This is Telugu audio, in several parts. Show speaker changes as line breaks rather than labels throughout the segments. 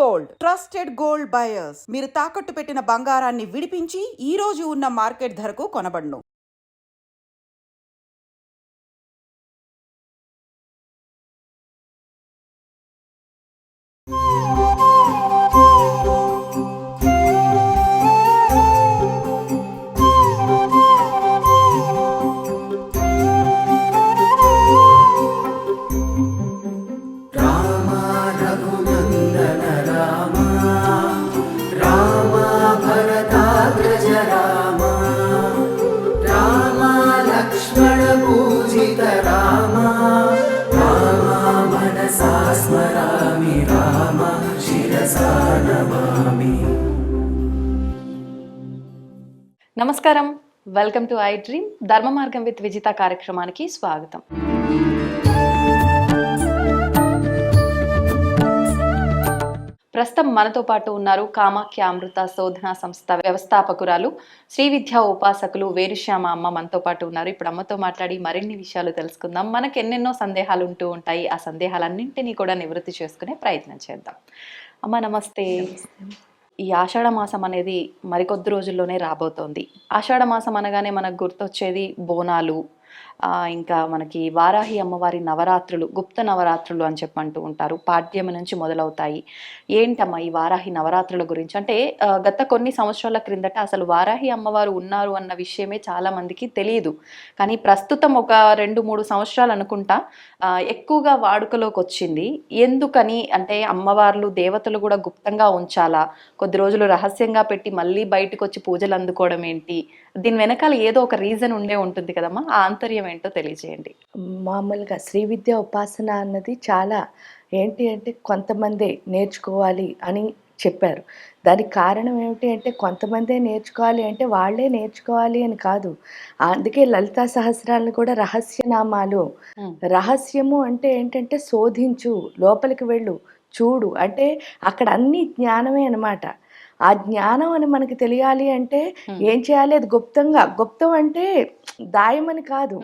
Gold trusted gold buyers. మీరు తాకట్టు పెట్టిన బంగారాన్ని విడిపించి ఈ రోజు ఉన్న మార్కెట్ ధరకు కొనబడును.
నమస్కారం, వెల్కమ్ టు ఐ డ్రీమ్ ధర్మ మార్గం విత్ విజిత కార్యక్రమానికి స్వాగతం. ప్రస్తుతం మనతో పాటు ఉన్నారు కామాఖ్య అమృత శోధన సంస్థ వ్యవస్థాపకురాలు శ్రీ విద్యా ఉపాసకులు వేరుశ్యామ అమ్మ మనతో పాటు ఉన్నారు. ఇప్పుడు అమ్మతో మాట్లాడి మరిన్ని విషయాలు తెలుసుకుందాం. మనకు ఎన్నెన్నో సందేహాలు ఉంటూ ఉంటాయి. ఆ సందేహాలన్నింటినీ కూడా నివృత్తి చేసుకునే ప్రయత్నం చేద్దాం. అమ్మ నమస్తే. ఈ ఆషాఢ మాసం అనేది మరికొద్ది రోజుల్లోనే రాబోతోంది. ఆషాఢ మాసం అనగానే మనకు గుర్తొచ్చేది బోనాలు, ఇంకా మనకి వారాహి అమ్మవారి నవరాత్రులు, గుప్త నవరాత్రులు అని చెప్పంటూ ఉంటారు. పాడ్యమి నుంచి మొదలవుతాయి. ఏంటమ్మా ఈ వారాహి నవరాత్రుల గురించి? అంటే గత కొన్ని సంవత్సరాల క్రిందట అసలు వారాహి అమ్మవారు ఉన్నారు అన్న విషయమే చాలా మందికి తెలియదు. కానీ ప్రస్తుతం ఒక 2-3 సంవత్సరాలు అనుకుంటా ఎక్కువగా వాడుకలోకి వచ్చింది. ఎందుకని అంటే అమ్మవార్లు దేవతలు కూడా గుప్తంగా ఉంచాలా, కొద్ది రోజులు రహస్యంగా పెట్టి మళ్ళీ బయటకు వచ్చి పూజలు అందుకోవడం ఏంటి? దీని వెనకాల ఏదో ఒక రీజన్ ఉండే ఉంటుంది కదమ్మా, ఆ ఆంతర్యం ఏంటో తెలియజేయండి.
మామూలుగా శ్రీ విద్యా ఉపాసన అన్నది చాలా ఏంటి అంటే కొంతమందే నేర్చుకోవాలి అని చెప్పారు. దానికి కారణం ఏమిటి అంటే కొంతమందే నేర్చుకోవాలి అంటే వాళ్ళే నేర్చుకోవాలి అని కాదు. అందుకే లలితా సహస్రాలను కూడా రహస్యనామాలు. రహస్యము అంటే ఏంటంటే శోధించు, లోపలికి వెళ్ళు, చూడు, అంటే అక్కడ అన్ని జ్ఞానమే అనమాట. ఆ జ్ఞానం అని మనకి తెలియాలి అంటే ఏం చేయాలి? అది గుప్తం అంటే దాయమని కాదు,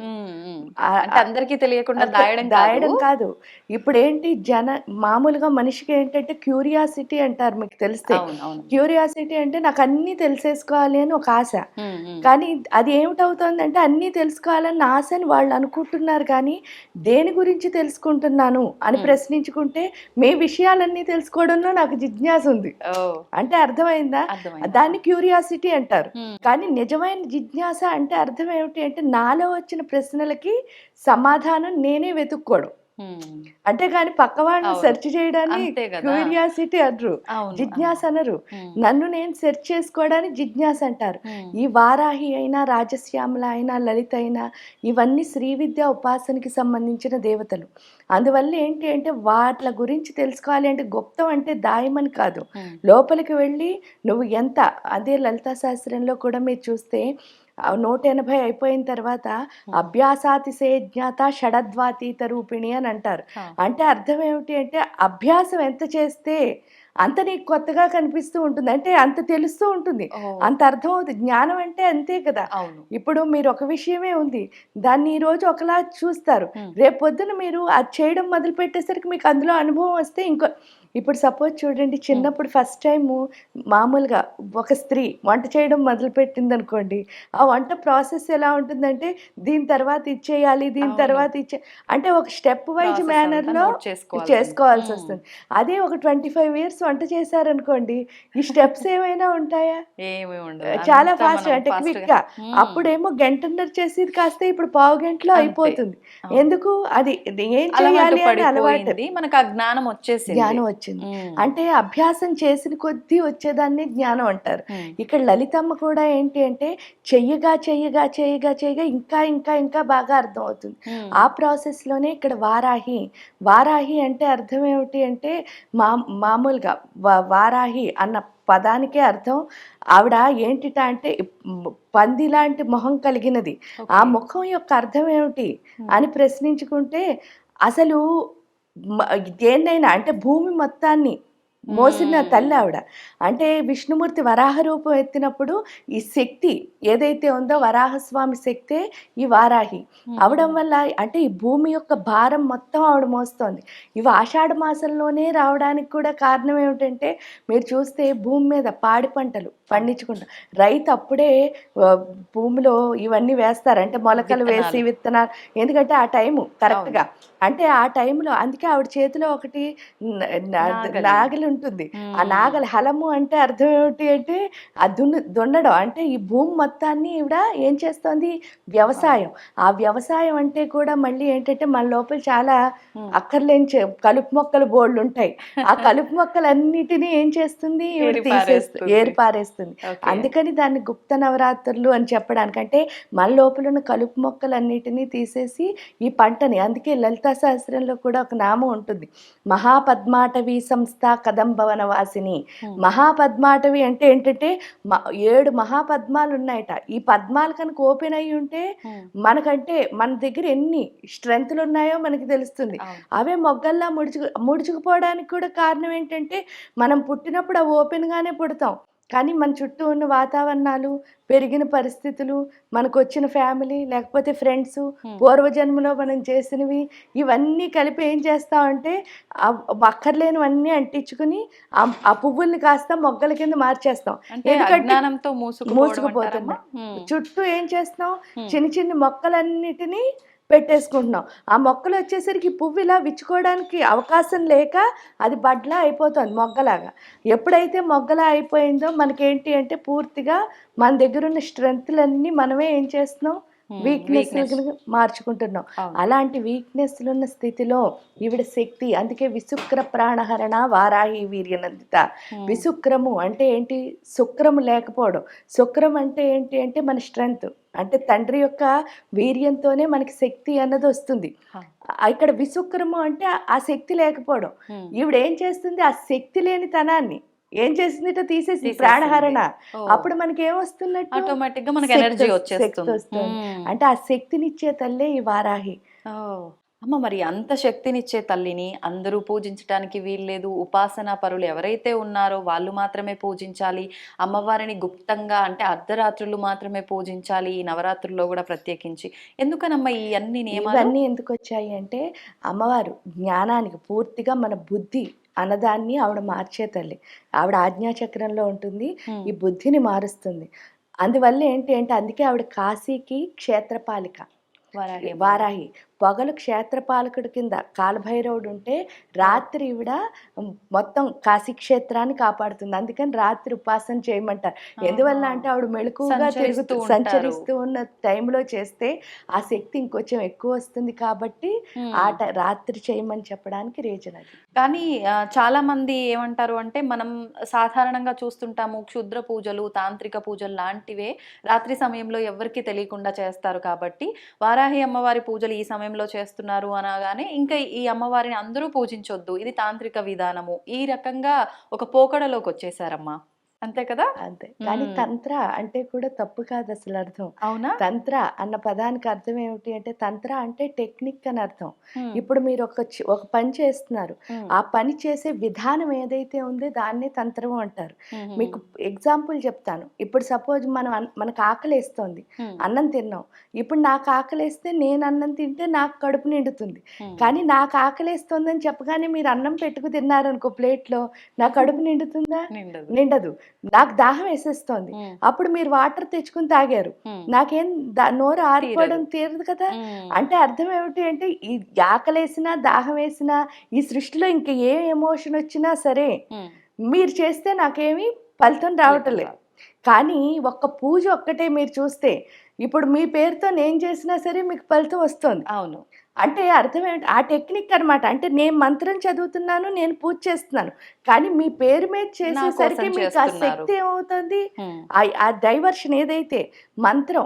అందరికీ తెలియకుండా
దాయడం కాదు. ఇప్పుడు ఏంటి మామూలుగా మనిషికి ఏంటంటే క్యూరియాసిటీ అంటారు, మీకు తెలిస్తే. క్యూరియాసిటీ అంటే నాకు అన్నీ తెలిసేసుకోవాలి అని ఒక ఆశ. కానీ అది ఏమిటవుతుంది అంటే అన్నీ తెలుసుకోవాలని ఆశని వాళ్ళు అనుకుంటున్నారు. కానీ దేని గురించి తెలుసుకుంటున్నాను అని ప్రశ్నించుకుంటే మీ విషయాలన్నీ తెలుసుకోవడంలో నాకు జిజ్ఞాస ఉంది అంటే అర్థమైందా? దాన్ని క్యూరియాసిటీ అంటారు. కానీ నిజమైన జిజ్ఞాస అంటే అర్థం ఏమిటి అంటే నాలో వచ్చిన ప్రశ్నలకి సమాధానం నేనే వెతుక్కోవడం. అంతేగాని పక్కవాడిని సెర్చ్ చేయడాన్ని క్యూరియాసిటీ అనరు, జిజ్ఞాస అనరు. నన్ను నేను సెర్చ్ చేసుకోవడానికి జిజ్ఞాస అంటారు. ఈ వారాహి అయినా, రాజశ్యామల అయినా, లలిత అయినా ఇవన్నీ శ్రీ విద్యా ఉపాసనకి సంబంధించిన దేవతలు. అందువల్ల ఏంటి అంటే వాటి గురించి తెలుసుకోవాలి అంటే గుప్తం అంటే దాయమని కాదు, లోపలికి వెళ్ళి నువ్వు ఎంత. అదే లలితా శాస్త్రంలో కూడా మీరు చూస్తే 180 అయిపోయిన తర్వాత అభ్యాసాతిశయ జ్ఞాత షడద్వాతీత రూపిణి అని అంటారు. అంటే అర్థం ఏమిటి అంటే అభ్యాసం ఎంత చేస్తే అంత నీకు కొత్తగా కనిపిస్తూ ఉంటుంది, అంటే అంత తెలుస్తూ ఉంటుంది, అంత అర్థం అవుతుంది. జ్ఞానం అంటే అంతే కదా. ఇప్పుడు మీరు ఒక విషయమే ఉంది, దాన్ని ఈ రోజు ఒకలా చూస్తారు, రేపు పొద్దున మీరు అది చేయడం మొదలు పెట్టేసరికి మీకు అందులో అనుభవం వస్తే ఇంకో. ఇప్పుడు సపోజ్ చూడండి, చిన్నప్పుడు ఫస్ట్ టైము మామూలుగా ఒక స్త్రీ వంట చేయడం మొదలుపెట్టింది అనుకోండి, ఆ వంట ప్రాసెస్ ఎలా ఉంటుందంటే దీని తర్వాత ఇచ్చేయాలి, దీని తర్వాత అంటే ఒక స్టెప్ వైజ్ మేనర్లో చేసుకోవాల్సి వస్తుంది. అదే ఒక 25 ఇయర్స్ వంట చేశారనుకోండి, ఈ స్టెప్స్ ఏమైనా ఉంటాయా? చాలా ఫాస్ట్, అంటే క్విక్గా. అప్పుడేమో గంటన్నర చేసేది కాస్త ఇప్పుడు పావు గంటలో అయిపోతుంది. ఎందుకు? అది ఏం చేయాలి అని అలవాటు,
మనకు ఆ జ్ఞానం వచ్చింది.
అంటే అభ్యాసం చేసిన కొద్దీ వచ్చేదాన్ని జ్ఞానం అంటారు. ఇక్కడ లలితమ్మ కూడా ఏంటి అంటే చెయ్యగా చెయ్యగా చెయ్యగా చెయ్యగా ఇంకా ఇంకా ఇంకా బాగా అర్థం అవుతుంది. ఆ ప్రాసెస్ లోనే ఇక్కడ వారాహి అంటే అర్థం ఏమిటి అంటే మామూలుగా వారాహి అన్న పదానికే అర్థం ఆవిడ ఏంటిట అంటే పంది లాంటి మొహం కలిగినది. ఆ ముఖం యొక్క అర్థం ఏమిటి అని ప్రశ్నించుకుంటే అసలు దేన్నైనా అంటే భూమి మొత్తాన్ని మోసిన తల్లి ఆవిడ. అంటే విష్ణుమూర్తి వరాహ రూపం ఎత్తినప్పుడు ఈ శక్తి ఏదైతే ఉందో వరాహస్వామి శక్తే ఈ వారాహి అవడం వల్ల అంటే ఈ భూమి యొక్క భారం మొత్తం ఆవిడ మోస్తోంది. ఇవి ఆషాఢ మాసంలోనే రావడానికి కూడా కారణం ఏమిటంటే మీరు చూస్తే భూమి మీద పాడి పంటలు పండించుకుంటాం. రైతు అప్పుడే భూమిలో ఇవన్నీ వేస్తారు, అంటే మొలకలు వేసి విత్తనాలు. ఎందుకంటే ఆ టైము కరెక్ట్గా, అంటే ఆ టైంలో అందుకే ఆవిడ చేతిలో ఒకటి నాగలి ఉంటుంది. ఆ నాగలి హలము అంటే అర్థం ఏమిటి అంటే ఆ దున్నడం. అంటే ఈ భూమి మొత్తాన్ని ఈవిడ ఏం చేస్తోంది? వ్యవసాయం. ఆ వ్యవసాయం అంటే కూడా మళ్ళీ ఏంటంటే మన లోపల చాలా అక్కర్లేని కలుపు మొక్కలు బోళ్ళు ఉంటాయి. ఆ కలుపు మొక్కలన్నిటినీ ఏం చేస్తుంది? ఈవిడ తీసేస్తుంది, ఏరిపారేస్తుంది. అందుకని దాన్ని గుప్త నవరాత్రులు అని చెప్పడానికి, అంటే మన లోపల ఉన్న కలుపు మొక్కలన్నిటినీ తీసేసి ఈ పంటని, అందుకే లలితా సహస్రంలో కూడా ఒక నామం ఉంటుంది, మహాపద్మాటవి సంస్థ కదంబవన వాసిని. మహాపద్మాటవి అంటే ఏంటంటే 7 మహాపద్మాలు ఉన్నాయట. ఈ పద్మాలు కనుక ఓపెన్ అయ్యి ఉంటే మనకంటే మన దగ్గర ఎన్ని స్ట్రెంగ్త్లు ఉన్నాయో మనకి తెలుస్తుంది. అవే మొగ్గల్లా ముడుచుకుపోవడానికి కూడా కారణం ఏంటంటే మనం పుట్టినప్పుడు అవి ఓపెన్గానే పుడతాం, కానీ మన చుట్టూ ఉన్న వాతావరణాలు, పెరిగిన పరిస్థితులు, మనకు వచ్చిన ఫ్యామిలీ, లేకపోతే ఫ్రెండ్స్, పూర్వజన్మలో మనం చేసినవి, ఇవన్నీ కలిపి ఏం చేస్తామంటే అక్కర్లేనివన్నీ అంటించుకుని ఆ పువ్వుల్ని కాస్త మొగ్గల కింద మార్చేస్తాం. ఎందుకంటే మూసుకుపోతున్నాం. చుట్టూ ఏం చేస్తాం? చిన్న చిన్న మొక్కలన్నిటినీ పెట్టేసుకుంటున్నాం. ఆ మొక్కలు వచ్చేసరికి పువ్వు ఇలా విచ్చుకోవడానికి అవకాశం లేక అది బడ్లా అయిపోతుంది, మొగ్గలాగా. ఎప్పుడైతే మొగ్గలా అయిపోయిందో మనకేంటి అంటే పూర్తిగా మన దగ్గర ఉన్న స్ట్రెంగ్త్లన్నీ మనమే ఏం చేస్తున్నాం? వీక్నెస్ మార్చుకుంటున్నాం. అలాంటి వీక్నెస్లు ఉన్న స్థితిలో ఈవిడ శక్తి. అందుకే విశుక్ర ప్రాణహరణ వారాహి వీర్యనందిత. విశుక్రము అంటే ఏంటి? శుక్రము లేకపోవడం. శుక్రం అంటే ఏంటి అంటే మన స్ట్రెంగ్త్, అంటే తండ్రి యొక్క వీర్యంతోనే మనకి శక్తి అన్నది వస్తుంది. ఇక్కడ విశుక్రము అంటే ఆ శక్తి లేకపోవడం. ఈవిడ ఏం చేస్తుంది? ఆ శక్తి లేని తనాన్ని ఏం చేసింది? తీసేసి ప్రాణహరణ. అప్పుడు మనకి ఏమొస్తున్నట్టు?
ఆటోమేటిక్ గా మనకి ఎనర్జీ వచ్చేస్తుంది.
అంటే ఆ శక్తినిచ్చే తల్లే ఈ వారాహి.
అమ్మ, మరి అంత శక్తినిచ్చే తల్లిని అందరూ పూజించడానికి వీల్లేదు. ఉపాసనా పరులు ఎవరైతే ఉన్నారో వాళ్ళు మాత్రమే పూజించాలి. అమ్మవారిని గుప్తంగా, అంటే అర్ధరాత్రులు మాత్రమే పూజించాలి ఈ నవరాత్రుల్లో కూడా ప్రత్యేకించి. ఎందుకనమ్మా ఈ అన్ని నియమాలు?
ఇవన్నీ ఎందుకు వచ్చాయి అంటే అమ్మవారు జ్ఞానానికి పూర్తిగా మన బుద్ధి అన్నదాన్ని ఆవిడ మార్చే తల్లి. ఆవిడ ఆజ్ఞాచక్రంలో ఉంటుంది, ఈ బుద్ధిని మారుస్తుంది. అందువల్ల ఏంటి అంటే అందుకే ఆవిడ కాశీకి క్షేత్రపాలిక వారాహి. పొగలు క్షేత్రపాలకుడి కింద కాలభైరవుడు ఉంటే రాత్రి ఈవిడ మొత్తం కాశీ క్షేత్రాన్ని కాపాడుతుంది. అందుకని రాత్రి ఉపాసన చేయమంటారు. ఎందువల్ల అంటే ఆవిడ మెళుకుగా సంచరిస్తూ ఉన్న టైంలో చేస్తే ఆ శక్తి ఇంకొంచెం ఎక్కువ వస్తుంది కాబట్టి రాత్రి చేయమని చెప్పడానికి రీజన్ అది.
కానీ చాలా మంది ఏమంటారు అంటే మనం సాధారణంగా చూస్తుంటాము క్షుద్ర పూజలు, తాంత్రిక పూజలు లాంటివే రాత్రి సమయంలో ఎవరికి తెలియకుండా చేస్తారు. కాబట్టి వారాహి అమ్మవారి పూజలు ఈ సమయంలో చేస్తున్నారు అనగానే ఇంకా ఈ అమ్మవారిని అందరూ పూజించొద్దు, ఇది తాంత్రిక విధానము, ఈ రకంగా ఒక పోకడలోకి వచ్చేసారమ్మా. అంతే కదా?
అంతే. కానీ తంత్ర అంటే కూడా తప్పు కాదు అసలు అర్థం.
అవునా?
తంత్ర అన్న పదానికి అర్థం ఏమిటి అంటే తంత్ర అంటే టెక్నిక్ అని అర్థం. ఇప్పుడు మీరు ఒక పని చేస్తున్నారు, ఆ పని చేసే విధానం ఏదైతే ఉందో దాన్నే తంత్రం అంటారు. మీకు ఎగ్జాంపుల్ చెప్తాను. ఇప్పుడు సపోజ్ మనకు ఆకలేస్తోంది, అన్నం తిన్నాం. ఇప్పుడు నాకు ఆకలేస్తే నేను అన్నం తింటే నాకు కడుపు నిండుతుంది. కానీ నాకు ఆకలేస్తోందని చెప్పగానే మీరు అన్నం పెట్టుకు తిన్నారనుకో ప్లేట్లో, నా కడుపు నిండుతుందా? నిండదు. నాకు దాహం వేసేస్తోంది, అప్పుడు మీరు వాటర్ తెచ్చుకుని తాగారు, నాకేం నోరు ఆరిపోవడం తీరదు కదా. అంటే అర్థం ఏమిటి అంటే ఈ ఆకలేసినా దాహం వేసినా ఈ సృష్టిలో ఇంకా ఏ ఎమోషన్ వచ్చినా సరే మీరు చేస్తే నాకేమీ ఫలితం రావటం లేదు. కానీ ఒక్క పూజ ఒక్కటే మీరు చూస్తే ఇప్పుడు మీ పేరుతో నేను చేసినా సరే మీకు ఫలితం వస్తుంది.
అవును.
అంటే అర్థం ఏమిటి? ఆ టెక్నిక్ అనమాట. అంటే నేను మంత్రం చదువుతున్నాను, నేను పూజ చేస్తున్నాను, కానీ మీ పేరు మీద చేసేసరికి మీకు ఆ శక్తి ఏమవుతుంది? ఆ డైవర్షన్ ఏదైతే మంత్రం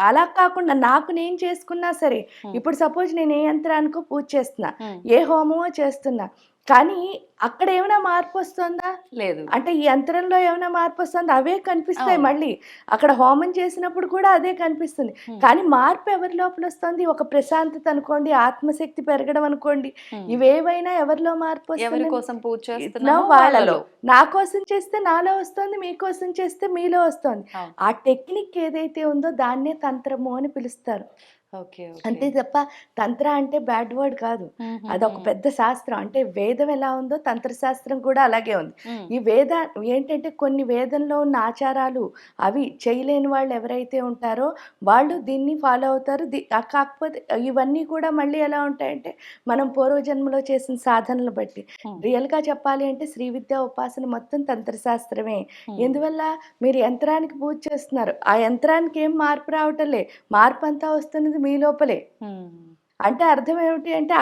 అలా కాకుండా నాకు నేను చేసుకున్నా సరే, ఇప్పుడు సపోజ్ నేను ఏ యంత్రానికో పూజ చేస్తున్నా, ఏ హోమమో చేస్తున్నా, కానీ అక్కడ ఏమైనా మార్పు వస్తుందా?
లేదు.
అంటే ఈ యంత్రంలో ఏమైనా మార్పు వస్తుందా? అవే కనిపిస్తాయి
అవును.
మళ్ళీ. అక్కడ హోమం చేసినప్పుడు కూడా అదే కనిపిస్తుంది. కానీ మార్పు ఎవరి లోపల వస్తుంది? ఒక ప్రశాంతత అనుకోండి, ఆత్మశక్తి పెరగడం అనుకోండి. ఇవేవైనా ఎవరిలో మార్పు
ఎవరి
వస్తుంది?
కోసం పూజ
ఇట్లా
చేస్తున్నామో
వాళ్ళలో.
వాళ్ళలో.
నా కోసం చేస్తే నాలో వస్తుంది, మీకోసం చేస్తే మీలో వస్తుంది.
అవును.
ఆ టెక్నిక్ ఏదైతే ఉందో దాన్నే తంత్రము అని పిలుస్తారు.
ఓకే. ఓకే.
అంతే తప్ప తంత్ర అంటే బ్యాడ్ వర్డ్ కాదు. అదొక పెద్ద శాస్త్రం. అంటే వేదం ఎలా ఉందో తంత్రశాస్త్రం కూడా అలాగే ఉంది. ఈ ఏంటంటే కొన్ని వేదంలో ఉన్న ఆచారాలు అవి చేయలేని వాళ్ళు ఎవరైతే ఉంటారో వాళ్ళు దీన్ని ఫాలో అవుతారు. కాకపోతే ఇవన్నీ కూడా మళ్ళీ ఎలా ఉంటాయంటే మనం పూర్వజన్మలో చేసిన సాధనలు బట్టి. రియల్‌గా చెప్పాలి అంటే శ్రీ విద్యా ఉపాసన మొత్తం తంత్రశాస్త్రమే. ఎందువల్ల మీరు యంత్రానికి పూజ చేస్తున్నారు. ఆ యంత్రానికి ఏం మార్పు రావటంలే. మార్పంతా వస్తున్నది మీ లోపలే. అంటే అర్థం ఏమిటి అంటే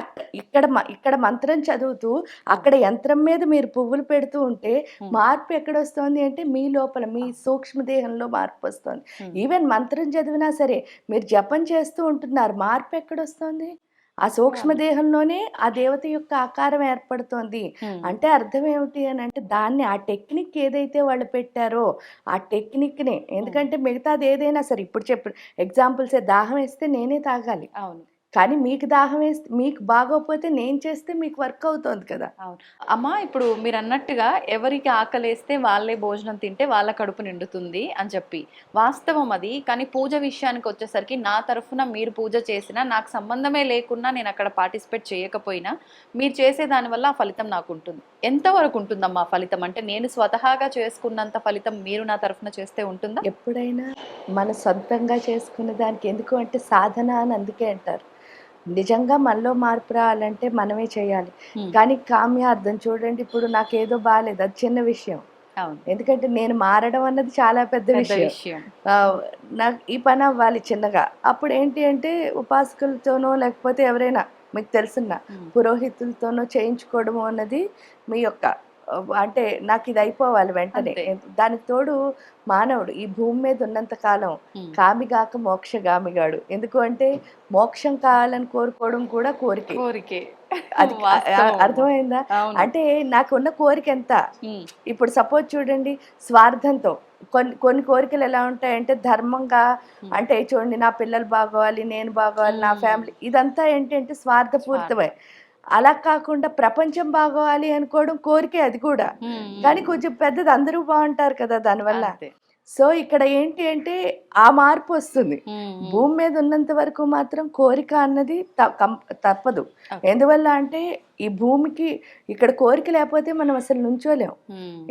ఇక్కడ మంత్రం చదువుతూ అక్కడ యంత్రం మీద మీరు పువ్వులు పెడుతూ ఉంటే మార్పు ఎక్కడొస్తోంది అంటే మీ లోపల మీ సూక్ష్మదేహంలో మార్పు వస్తుంది. ఈవెన్ మంత్రం చదివినా సరే మీరు జపం చేస్తూ ఉంటున్నారు. మార్పు ఎక్కడొస్తోంది? ఆ సూక్ష్మదేహంలోనే ఆ దేవత యొక్క ఆకారం ఏర్పడుతోంది. అంటే అర్థం ఏమిటి అని అంటే దాన్ని ఆ టెక్నిక్ ఏదైతే వాళ్ళు పెట్టారో ఆ టెక్నిక్‌నే ఎందుకంటే మిగతాది ఏదైనా సరే ఇప్పుడు ఎగ్జాంపుల్సే దాహం వేస్తే నేనే తాగాలి.
అవును.
కానీ మీకు దాహం వేస్తే మీకు బాగోకపోతే నేను చేస్తే మీకు వర్క్ అవుతోంది కదా!
అవును. అమ్మ ఇప్పుడు మీరన్నట్టుగా ఎవరికి ఆకలేస్తే వాళ్ళే భోజనం తింటే వాళ్ళ కడుపు నిండుతుంది అని చెప్పి. వాస్తవం అది. కానీ పూజ విషయానికొచ్చేసరికి నా తరఫున మీరు పూజ చేసినా, నాకు సంబంధమే లేకున్నా నేనక్కడ పార్టిసిపేట్ చేయకపోయినా, మీరు చేసే దాని వల్ల ఆ ఫలితం నాకుంటుంది. ఎంతవరకు ఉంటుందమ్మా ఆ ఫలితం? అంటే నేను స్వతహాగా చేసుకున్నంత ఫలితం మీరు నా తరఫున చేస్తే ఉంటుందా?
ఎప్పుడైనా మన సొంతంగా చేసుకున్న దానికి ఎందుకు అంటే సాధన అని అందుకే అంటారు. నిజంగా మనలో మార్పు రావాలంటే మనమే చేయాలి. కానీ కామ్యార్థం చూడండి ఇప్పుడు నాకేదో బాలేదు అది చిన్న విషయం.
అవును.
ఎందుకంటే నేను మారడం అన్నది చాలా పెద్ద
పెద్ద
విషయం.
విషయం.
నాకు ఈ పని అవ్వాలి చిన్నగా. అప్పుడు ఏంటి అంటే ఉపాసకులతోనో లేకపోతే ఎవరైనా మీకు తెలిసిన పురోహితులతోనో చేయించుకోవడము అన్నది మీ యొక్క అంటే నాకు ఇది అయిపోవాలి వెంటనే.
అంతే.
దానికి తోడు మానవుడు ఈ భూమి మీద ఉన్నంత కాలం కామిగాక మోక్షగామిగాడు. ఎందుకు అంటే మోక్షం కావాలని కోరుకోవడం కూడా కోరికే.
కోరికే.
అది
వాస్తవం అమ్మ.
అర్థమైందా?
అవును.
అంటే నాకున్న కోరిక ఎంత? ఇప్పుడు సపోజ్ చూడండి స్వార్థంతో కొన్ని కొన్ని కోరికలు ఎలా ఉంటాయంటే ధర్మంగా అంటే చూడండి నా పిల్లలు బాగోవాలి, నేను బాగోవాలి, నా ఫ్యామిలీ ఇదంతా ఏంటంటే స్వార్థపూరితమే. అలా కాకుండా ప్రపంచం బాగోవాలి అనుకోవడం కోరికే అది కూడా. కానీ కొంచెం పెద్దది అందరూ బావుంటారు కదా దానివల్ల.
అంతే.
సో ఇక్కడ ఏంటి అంటే ఆ మార్పు వస్తుంది. భూమి మీద ఉన్నంత వరకు మాత్రం కోరిక అన్నది తప్పదు. ఎందువల్ల అంటే ఈ భూమికి ఇక్కడ కోరిక లేకపోతే మనం అసలు నుంచోలేం.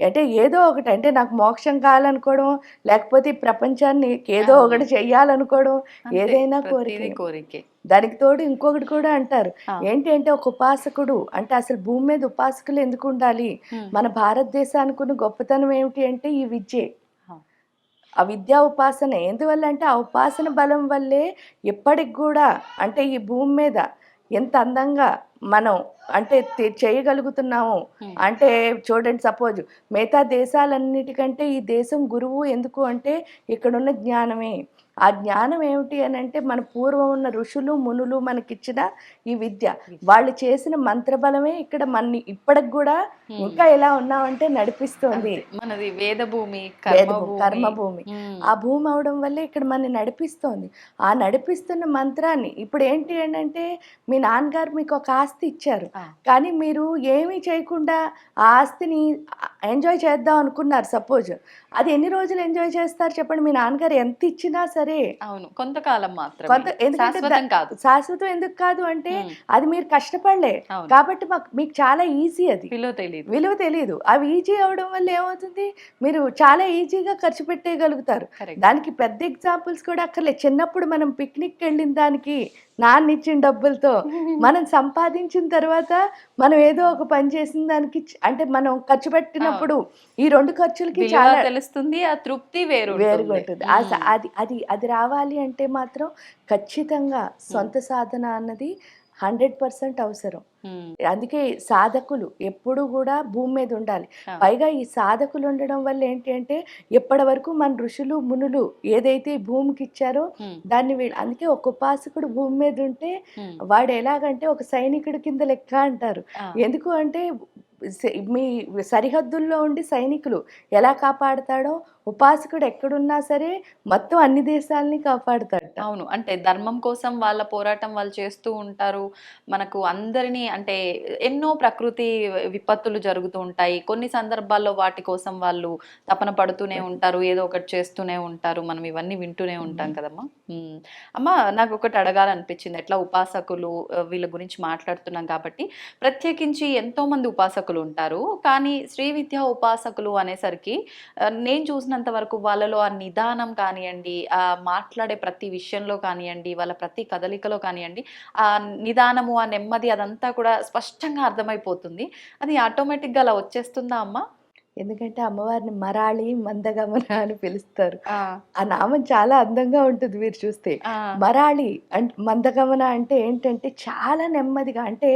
అంటే ఏదో ఒకటి అంటే నాకు మోక్షం కావాలనుకోవడం లేకపోతే ఈ ప్రపంచాన్ని ఏదో ఒకటి చెయ్యాలనుకోవడం ఏదైనా కోరికే. దానికి తోడు ఇంకొకటి కూడా అంటారు. ఏంటి అంటే ఒక ఉపాసకుడు అంటే అసలు భూమి మీద ఉపాసకులు ఎందుకు ఉండాలి? మన భారతదేశానికి ఉన్న గొప్పతనం ఏమిటి అంటే ఈ విద్యే. ఆ విద్యా ఉపాసన ఎందువల్ల అంటే ఆ ఉపాసన బలం వల్లే ఇప్పటికి కూడా అంటే ఈ భూమి మీద ఎంత అందంగా మనం అంటే చేయగలుగుతున్నాము. అంటే చూడండి సపోజ్ మిగతా దేశాలన్నిటికంటే ఈ దేశం గురువు ఎందుకు అంటే ఇక్కడున్న జ్ఞానమే. ఆ జ్ఞానం ఏమిటి అని అంటే మన పూర్వం ఉన్న ఋషులు మునులు మనకిచ్చిన ఈ విద్య వాళ్ళు చేసిన మంత్రబలమే ఇక్కడ మనని ఇప్పటికి కూడా ఇంకా ఎలా ఉన్నామంటే నడిపిస్తోంది.
మనది వేదభూమి,
కర్మభూమి. ఆ భూమి అవడం వల్లే ఇక్కడ మనని నడిపిస్తోంది. ఆ నడిపిస్తున్న మంత్రాన్ని ఇప్పుడు ఏంటి అంటే మీ నాన్నగారు మీకు ఒక ఆస్తి ఇచ్చారు. కానీ మీరు ఏమీ చేయకుండా ఆ ఆస్తిని ఎంజాయ్ చేద్దాం అనుకున్నారు సపోజ్. అది ఎన్ని రోజులు ఎంజాయ్ చేస్తారు చెప్పండి? మీ నాన్నగారు ఎంత ఇచ్చినా సరే.
అవును. కొంతకాలం మాత్రమే. శాశ్వతం కాదు.
శాశ్వతం ఎందుకు కాదు అంటే అది మీరు కష్టపడలే. కాబట్టి మీకు చాలా ఈజీ అది. విలువ తెలియదు. అవి ఈజీ అవడం వల్ల ఏమవుతుంది? మీరు చాలా ఈజీగా ఖర్చు పెట్టేయగలుగుతారు. దానికి పెద్ద ఎగ్జాంపుల్స్ కూడా అక్కర్లేదు. చిన్నప్పుడు మనం పిక్నిక్ వెళ్ళిన దానికి నాన్న ఇచ్చిన డబ్బులతో మనం సంపాదించిన తర్వాత మనం ఏదో ఒక పని చేసిన దానికి అంటే మనం ఖర్చు పెట్టినప్పుడు ఈ రెండు ఖర్చులకి చాలా
తెలుస్తుంది. ఆ తృప్తి వేరుగా
ఉంటుంది. అది రావాలి అంటే మాత్రం ఖచ్చితంగా సొంత సాధన అన్నది 100% అవసరం.
ఉమ్,
అందుకే సాధకులు ఎప్పుడు కూడా భూమి మీద ఉండాలి.
ఆ,
పైగా ఈ సాధకులు ఉండడం వల్ల ఏంటి అంటే ఇప్పటి వరకు మన ఋషులు మునులు ఏదైతే ఈ భూమికి ఇచ్చారో
ఉమ్,
దాన్ని వీళ్ళు, అందుకే ఒక ఉపాసకుడు భూమి మీద ఉంటే
ఉమ్,
వాడు ఎలాగంటే ఒక సైనికుడి కింద లెక్క అంటారు.
ఆ,
ఎందుకు అంటే మీ సరిహద్దుల్లో ఉండి సైనికులు ఎలా కాపాడుతాడో ఉపాసకుడు ఎక్కడున్నా సరే మొత్తం అన్ని దేశాలని కాపాడుతాడట.
అవును. అంటే ధర్మం కోసం వాళ్ళ పోరాటం వాళ్ళు చేస్తూ ఉంటారు. మనకు అందరినీ అంటే ఎన్నో ప్రకృతి విపత్తులు జరుగుతూ ఉంటాయి. కొన్ని సందర్భాల్లో వాటి కోసం వాళ్ళు తపన పడుతూనే ఉంటారు. ఏదో ఒకటి చేస్తూనే ఉంటారు. మనం ఇవన్నీ వింటూనే ఉంటాం కదమ్మా. ఉమ్. అమ్మ, నాకు ఒకటి అడగాలనిపించింది. ఎట్లా ఉపాసకులు వీళ్ళ గురించి మాట్లాడుతున్నాం కాబట్టి, ప్రత్యేకించి ఎంతో మంది ఉపాసకులు ఉంటారు. కానీ శ్రీ విద్యా ఉపాసకులు అనేసరికి నేను చూసినంత వరకు వాళ్ళలో ఆ నిదానం కానివ్వండి, ఆ మాట్లాడే ప్రతి విషయంలో కానివ్వండి, వాళ్ళ ప్రతి కదలికలో కానివ్వండి, ఆ నిదానము, ఆ నెమ్మది అదంతా కూడా స్పష్టంగా అర్థమైపోతుంది. అది ఆటోమేటిక్గా అలా వచ్చేస్తుందా అమ్మ?
ఎందుకంటే అమ్మవారిని మరాళి మందగమన అని పిలుస్తారు.
ఆ,
ఆ నామం చాలా అందంగా ఉంటుంది మీరు చూస్తే.
ఆ,
మరాళి అంటే మందగమన అంటే ఏంటంటే చాలా నెమ్మదిగా, అంటే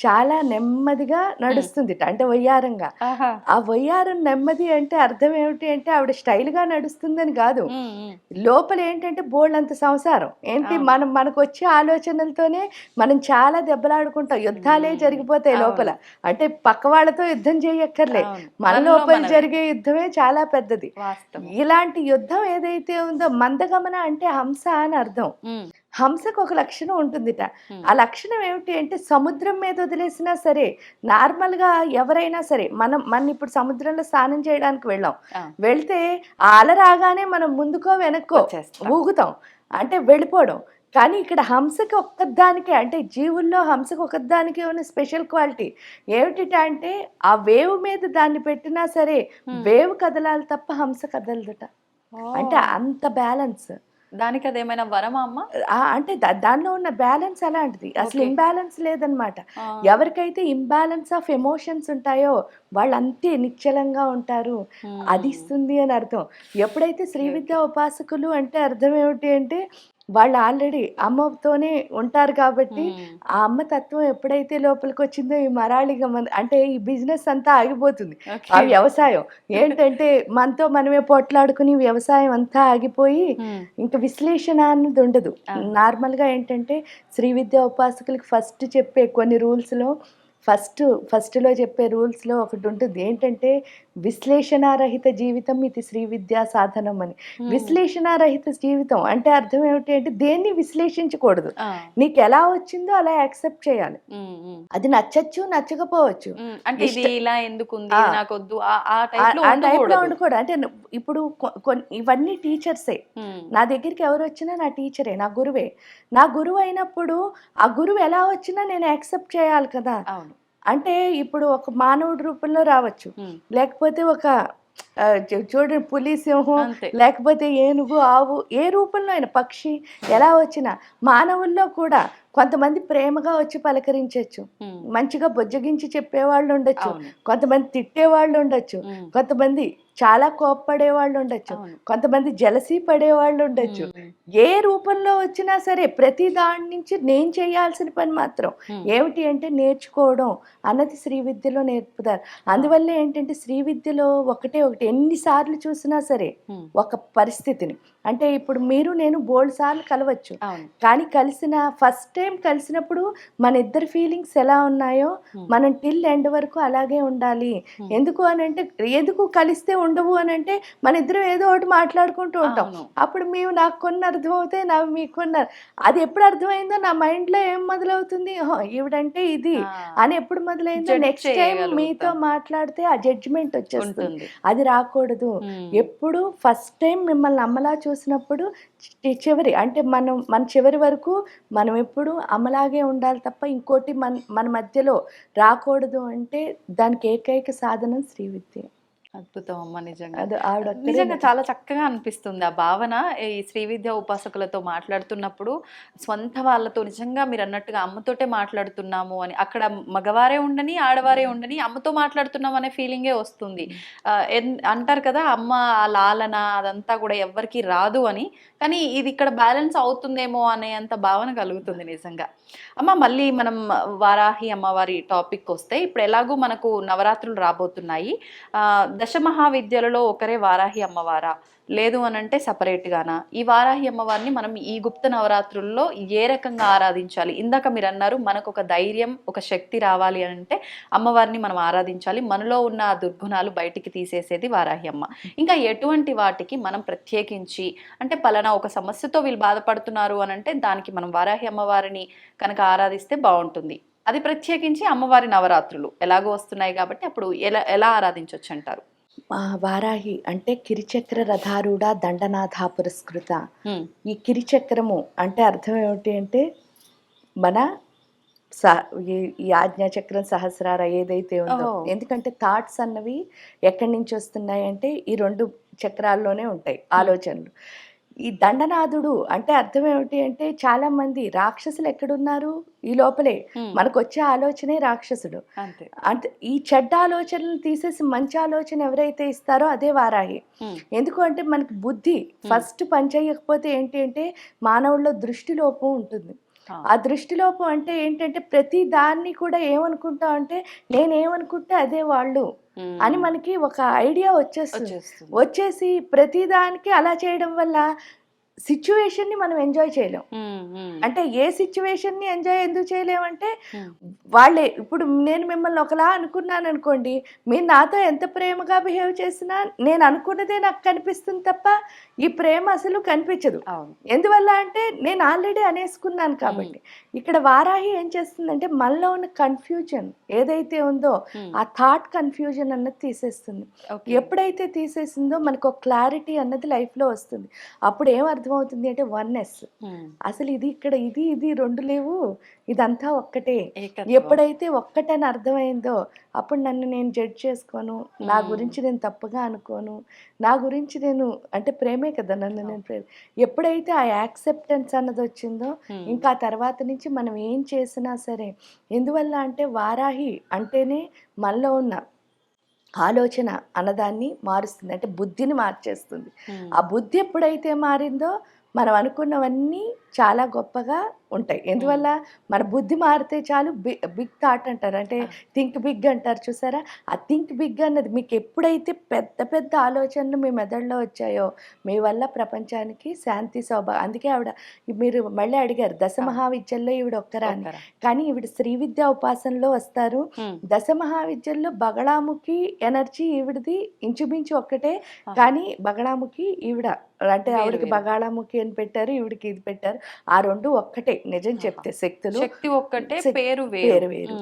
చాలా నెమ్మదిగా నడుస్తుంది, అంటే వయ్యారంగా.
ఆహా,
ఆ వయ్యారం నెమ్మది అంటే అర్థం ఏమిటి అంటే ఆవిడ స్టైల్గా నడుస్తుందని కాదు.
ఉమ్, ఉమ్,
లోపల ఏంటంటే బోల్డంత సంసారం ఏంటి,
అవును.
మనకు వచ్చే ఆలోచనలతోనే మనం చాలా దెబ్బలాడుకుంటాం, యుద్ధాలే జరిగిపోతాయి లోపల. అంటే పక్క వాళ్ళతో యుద్ధం చేయక్కర్లే,
అవును.
మన
మనలో
లోపల
మనమే.
జరిగే యుద్ధమే చాలా పెద్దది.
వాస్తవం.
ఇలాంటి యుద్ధం ఏదైతే ఉందో, మందగమన అంటే హంస అని అర్థం.
ఉమ్,
హంసకు ఒక లక్షణం ఉంటుందిట.
ఉమ్,
ఆ లక్షణం ఏమిటి అంటే సముద్రం మీద వదిలేసినా సరే, నార్మల్గా ఎవరైనా సరే, మన ఇప్పుడు సముద్రంలో స్నానం చేయడానికి వెళ్ళాం,
ఆ,
వెళ్తే ఆ అల రాగానే మనం ముందుకో వెనక్కో
వచ్చేస్తాం.
ఊగుతాం, అంటే వెళ్ళిపోవడం. కానీ ఇక్కడ హంసకి ఒక్కదానికే, అంటే జీవుల్లో హంసకి ఒక్కదానికే ఉన్న స్పెషల్ క్వాలిటీ ఏమిటి ఆ వేవ్ మీద దాన్ని పెట్టినా సరే
ఉమ్.
వేవ్ కదలాలి తప్ప హంస కదలదుట. అంటే
ఓ,
అంత బ్యాలెన్స్.
దానికి అదేమైనా వరమా అమ్మ?
అంటే దానిలో ఉన్న బ్యాలెన్స్ అలాంటిది, అసలు
ఓకే.
ఇంబ్యాలెన్స్ లేదనమాట.
ఆ,
ఎవరికైతే ఇంబ్యాలెన్స్ ఆఫ్ ఎమోషన్స్ ఉంటాయో వాళ్ళు అంతే నిశ్చలంగా ఉంటారు, అది
ఉమ్,
ఇస్తుంది అని అర్థం. ఎప్పుడైతే శ్రీ
ఓకే,
విద్యా ఉపాసకులు అంటే అర్థం ఏమిటి అంటే వాళ్ళు ఆల్రెడీ అమ్మతోనే ఉంటారు కాబట్టి
ఉమ్,
ఆ అమ్మ తత్వం ఎప్పుడైతే లోపలికి వచ్చిందో ఈ మరాళిగా అంటే ఈ బిజినెస్ అంతా ఆగిపోతుంది. ఆ
ఓకే.
వ్యవసాయం ఏంటంటే మనతో మనమే పోట్లాడుకుని వ్యవసాయం అంతా ఆగిపోయి
ఉమ్,
ఇంకా విశ్లేషణ అన్నది ఉండదు.
ఆ,
నార్మల్గా ఏంటంటే శ్రీ విద్యా ఉపాసకులకి ఫస్ట్ చెప్పే కొన్ని రూల్స్లో ఫస్ట్లో చెప్పే రూల్స్లో ఒకటి ఉంటుంది ఏంటంటే విశ్లేషణారహిత జీవితం ఇది శ్రీ విద్యా సాధనం అని.
ఉమ్,
విశ్లేషణారహిత జీవితం అంటే అర్థం ఏమిటి అంటే దేన్ని విశ్లేషించకూడదు,
ఆ,
నీకు ఎలా వచ్చిందో అలా యాక్సెప్ట్ చేయాలి.
ఉమ్, ఉమ్,
అది నచ్చచ్చు నచ్చకపోవచ్చు.
ఉమ్. అంటే ఇది ఇలా ఎందుకుంది,
ఆ,
ఇది నాకొద్దు, ఆ టైప్ లో
ఆ టైప్లో
ఉండకూడదు.
ఉండకూడదు. అంటే ఇప్పుడు ఇవన్నీ టీచర్సే.
ఉమ్,
నా దగ్గరికి ఎవరు వచ్చినా నా టీచరే, నా గురువే. నా గురువు అయినప్పుడు ఆ గురువు ఎలా వచ్చినా నేను యాక్సెప్ట్ చేయాలి కదా.
అవును.
అంటే ఇప్పుడు ఒక మానవుడి రూపంలో రావచ్చు,
ఉమ్,
లేకపోతే ఒక చూడండి పులి, సింహం,
అంతే.
లేకపోతే ఏనుగు, ఆవు, ఏ రూపంలో అయినా పక్షి ఎలా వచ్చినా. మానవుల్లో కూడా కొంతమంది ప్రేమగా వచ్చి పలకరించవచ్చు,
ఉమ్,
మంచిగా బుజ్జగించి చెప్పేవాళ్ళు ఉండొచ్చు,
అవును.
కొంతమంది తిట్టేవాళ్ళు ఉండొచ్చు,
ఉమ్,
కొంతమంది చాలా కోప్పడే వాళ్ళు ఉండొచ్చు,
అవును.
కొంతమంది జలసీ పడేవాళ్ళు ఉండొచ్చు.
ఉమ్,
ఏ రూపంలో వచ్చినా సరే ప్రతి దాని నుంచి నేను చేయాల్సిన పని మాత్రం
ఉమ్,
ఏమిటి అంటే నేర్చుకోవడం అన్నది శ్రీ విద్యలో నేర్పుతారు. అందువల్ల ఏంటంటే శ్రీ విద్యలో ఒకటి ఎన్నిసార్లు చూసినా సరే
ఉమ్,
ఒక పరిస్థితిని, అంటే ఇప్పుడు మీరు నేను బోల్డ్ సార్లు కలవచ్చు,
అవును.
కానీ ఫస్ట్ టైం కలిసినప్పుడు మన ఇద్దరి ఫీలింగ్స్ ఎలా ఉన్నాయో
ఉమ్,
మనం టిల్ ఎండ్ వరకు అలాగే ఉండాలి.
ఉమ్,
ఎందుకు కలిస్తే ఉండవు అని అంటే మన ఇద్దరం ఏదో ఒకటి మాట్లాడుకుంటూ ఉంటాం.
అవును.
అప్పుడు నాకు కొన్ని అర్థం అవుతాయి, మీకు కొన్ని అది ఎప్పుడు అర్థమైందో నా మైండ్లో ఏం మొదలవుతుంది, ఈవిడంటే ఇది
ఆ,
అని ఎప్పుడు మొదలైందో
Judge
నెక్స్ట్ టైం
చేయగలుగుతాం.
మీతో మాట్లాడితే ఆ జడ్జిమెంట్ వచ్చేస్తుంది.
ఉంటుంది.
అది రాకూడదు.
ఉమ్,
ఎప్పుడు ఫస్ట్ టైం మిమ్మల్ని అమ్మలా చూసినప్పుడు చివరి అంటే మన చివరి వరకు మనం ఎప్పుడు అమ్మలాగే ఉండాలి తప్ప ఇంకోటి మన మధ్యలో రాకూడదు. అంటే దానికి ఏకైక సాధనం శ్రీ విద్య.
అది. అద్భుతం అమ్మ, నిజంగా
అది ఆవిడ ఒక్కరే
నిజంగా చాలా చక్కగా అనిపిస్తుంది ఆ భావన. ఈ శ్రీ విద్యా ఉపాసకులతో మాట్లాడుతున్నప్పుడు స్వంత వాళ్ళతో నిజంగా మీరు అన్నట్టుగా అమ్మతోటే మాట్లాడుతున్నాము అని, అక్కడ మగవారే ఉండని ఆడవారే ఉండని అమ్మతో మాట్లాడుతున్నాం అనే ఫీలింగే వస్తుంది. అంటారు కదా అమ్మ ఆ లాలన అదంతా కూడా ఎవ్వరికి రాదు అని, కానీ ఇది ఇక్కడ బ్యాలెన్స్ అవుతుందేమో అనే అంత భావన కలుగుతుంది నిజంగా. అమ్మ, మళ్ళీ మనం వారాహి అమ్మవారి టాపిక్ వస్తే, ఇప్పుడు ఎలాగూ మనకు నవరాత్రులు రాబోతున్నాయి. దశమహావిద్యలలో ఒకరే వారాహి అమ్మవారా, లేదు అని అంటే సపరేట్గానా? ఈ వారాహి అమ్మవారిని మనం ఈ గుప్త నవరాత్రుల్లో ఏ రకంగా ఆరాధించాలి? ఇందాక మీరు అన్నారు మనకు ఒక ధైర్యం, ఒక శక్తి రావాలి అని అంటే అమ్మవారిని మనం ఆరాధించాలి, మనలో ఉన్న ఆ దుర్గుణాలు బయటికి తీసేసేది వారాహి అమ్మ. ఇంకా ఎటువంటి వాటికి మనం ప్రత్యేకించి, అంటే పలానా ఒక సమస్యతో వీళ్ళు బాధపడుతున్నారు అని అంటే దానికి మనం వారాహి అమ్మవారిని కనుక ఆరాధిస్తే బాగుంటుంది. అది ప్రత్యేకించి అమ్మవారి నవరాత్రులు ఎలాగో వస్తున్నాయి కాబట్టి అప్పుడు ఎలా ఆరాధించవచ్చు అంటారు?
వారాహి అంటే కిరిచక్ర రథారూఢ దండనాథ పురస్కృత. ఈ కిరిచక్రము అంటే అర్థం ఏమిటి అంటే మన ఈ ఆజ్ఞాచక్రం సహస్రార ఏదైతే ఉందో, ఎందుకంటే థాట్స్ అన్నవి ఎక్కడి నుంచి వస్తున్నాయి అంటే ఈ 2 చక్రాల్లోనే ఉంటాయి ఆలోచనలు. ఈ దండనాథుడు అంటే అర్థం ఏమిటి అంటే చాలా మంది రాక్షసులు ఎక్కడున్నారు, ఈ లోపలే. మనకు వచ్చే ఆలోచనే రాక్షసుడు. అంటే ఈ చెడ్డ ఆలోచనలు తీసేసి మంచి ఆలోచన ఎవరైతే ఇస్తారో అదే వారాహి. ఎందుకు అంటే మనకి బుద్ధి ఫస్ట్ పనిచేయకపోతే ఏంటి అంటే మానవుల్లో దృష్టిలోపం ఉంటుంది. ఆ దృష్టిలోపం అంటే ఏంటంటే ప్రతి దాన్ని కూడా ఏమనుకుంటాం అంటే నేనేమనుకుంటే అదే వాళ్ళు అని మనకి ఒక ఐడియా వచ్చేసి ప్రతిదానికి అలా చేయడం వల్ల సిచ్యువేషన్ ని మనం ఎంజాయ్ చేయలేం. అంటే ఏ సిచ్యువేషన్ ని ఎంజాయ్ ఎందుకు చేయలేమంటే వాళ్ళే, ఇప్పుడు నేను మిమ్మల్ని ఒకలా అనుకున్నాను అనుకోండి, మీరు నాతో ఎంత ప్రేమగా బిహేవ్ చేసినా నేను అనుకున్నదే నాకు కనిపిస్తుంది తప్ప ఈ ప్రేమ అసలు కనిపించదు. ఎందువల్ల అంటే నేను ఆల్రెడీ అనేసుకున్నాను కాబట్టి. ఇక్కడ వారాహి ఏం చేస్తుందంటే మనలో ఉన్న కన్ఫ్యూజన్ ఏదైతే ఉందో ఆ థాట్ కన్ఫ్యూజన్ అన్నది తీసేస్తుంది. ఎప్పుడైతే తీసేసిందో మనకు ఒక క్లారిటీ అన్నది లైఫ్ లో వస్తుంది. అప్పుడు ఏం అర్థమవుతుంది అంటే వన్నెస్. అసలు ఇది ఇక్కడ ఇది 2 లేవు, ఇదంతా ఒక్కటే. ఎప్పుడైతే ఒక్కటని అర్థమైందో అప్పుడు నన్ను నేను జడ్జ్ చేసుకోను, నా గురించి నేను తప్పుగా అనుకోను, నా గురించి నేను అంటే ప్రేమే కదా నన్ను నేను ఎప్పుడైతే ఆ యాక్సెప్టెన్స్ అన్నది వచ్చిందో ఇంకా తర్వాత నుంచి మనం ఏం చేసినా సరే. ఎందువల్ల అంటే వారాహి అంటేనే మనలో ఉన్న ఆలోచన అన్నదాన్ని మారుస్తుంది, అంటే బుద్ధిని మార్చేస్తుంది. ఆ బుద్ధి ఎప్పుడైతే మారిందో మనం అనుకున్నవన్నీ చాలా గొప్పగా ఉంటాయి. ఎందువల్ల మన బుద్ధి మారితే చాలు. బిగ్ థాట్ అంటారు, అంటే థింక్ బిగ్ అంటారు చూసారా. ఆ థింక్ బిగ్ అన్నది మీకు ఎప్పుడైతే పెద్ద పెద్ద ఆలోచనలు మీ మెదడులో వచ్చాయో మీ వల్ల ప్రపంచానికి శాంతి అందుకే ఆవిడ, మీరు మళ్ళీ అడిగారు దశమహావిద్యల్లో ఈవిడ ఒక్కరా అని, కానీ ఈవిడ శ్రీ విద్యా ఉపాసనలో వస్తారు. దశమహావిద్యల్లో బగళాముఖి ఎనర్జీ ఈవిడది ఇంచుమించు ఒక్కటే, కానీ బగళాముఖి ఈవిడ అంటే ఆవిడకి బగాళాముఖి అని పెట్టారు, ఈవిడికి ఇది పెట్టారు. ఆ 2 ఒక్కటే నిజం చెప్తే, శక్తి
ఒక్కటే, పేరు
వేరు.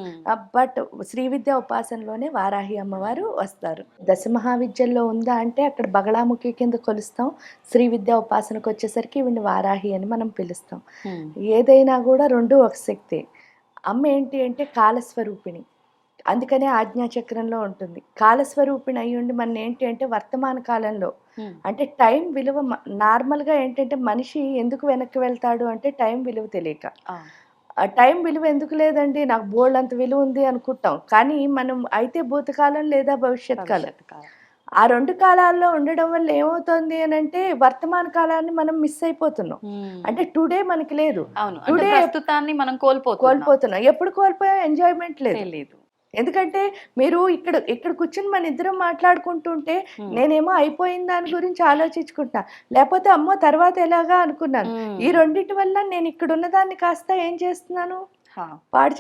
బట్ శ్రీ విద్యా ఉపాసనలోనే వారాహి అమ్మవారు వస్తారు. దశమహావిద్యల్లో ఉందా అంటే అక్కడ బగళాముఖి కింద కొలుస్తాం, శ్రీ విద్యా ఉపాసనకు వచ్చేసరికి ఈవిని వారాహి అని మనం పిలుస్తాం. ఏదైనా కూడా 2 ఒక శక్తి. అమ్మ ఏంటి అంటే కాలస్వరూపిణి, అందుకనే ఆజ్ఞాచక్రంలో ఉంటుంది. కాలస్వరూపిణి అయ్యుండి మన ఏంటి అంటే వర్తమాన కాలంలో అంటే టైం విలువ నార్మల్గా ఏంటంటే మనిషి ఎందుకు వెనక్కి వెళ్తాడు అంటే టైం విలువ తెలియక. ఆ టైం విలువ ఎందుకు లేదండి, నాకు బోల్డ్ అంత విలువ ఉంది అనుకుంటాం, కానీ మనం అయితే భూతకాలం లేదా భవిష్యత్ కాలం, ఆ 2 కాలాల్లో ఉండడం వల్ల ఏమవుతుంది అని అంటే వర్తమాన కాలాన్ని మనం మిస్ అయిపోతున్నాం. అంటే టుడే మనకి లేదు,
టుడే ప్రస్తుతాన్ని మనం
కోల్పోతున్నాం. ఎప్పుడు కోల్పోయాం? ఎంజాయ్మెంట్ లేదు. ఎందుకంటే మీరు ఇక్కడ కూర్చుని మన ఇద్దరం మాట్లాడుకుంటుంటే నేనేమో అయిపోయిన దాని గురించి ఆలోచించుకుంటా, లేకపోతే అమ్మో తర్వాత ఎలాగా అనుకున్నాను. ఈ 2 వల్ల నేను ఇక్కడ ఉన్నదాన్ని కాస్త ఏం చేస్తున్నాను, పాడు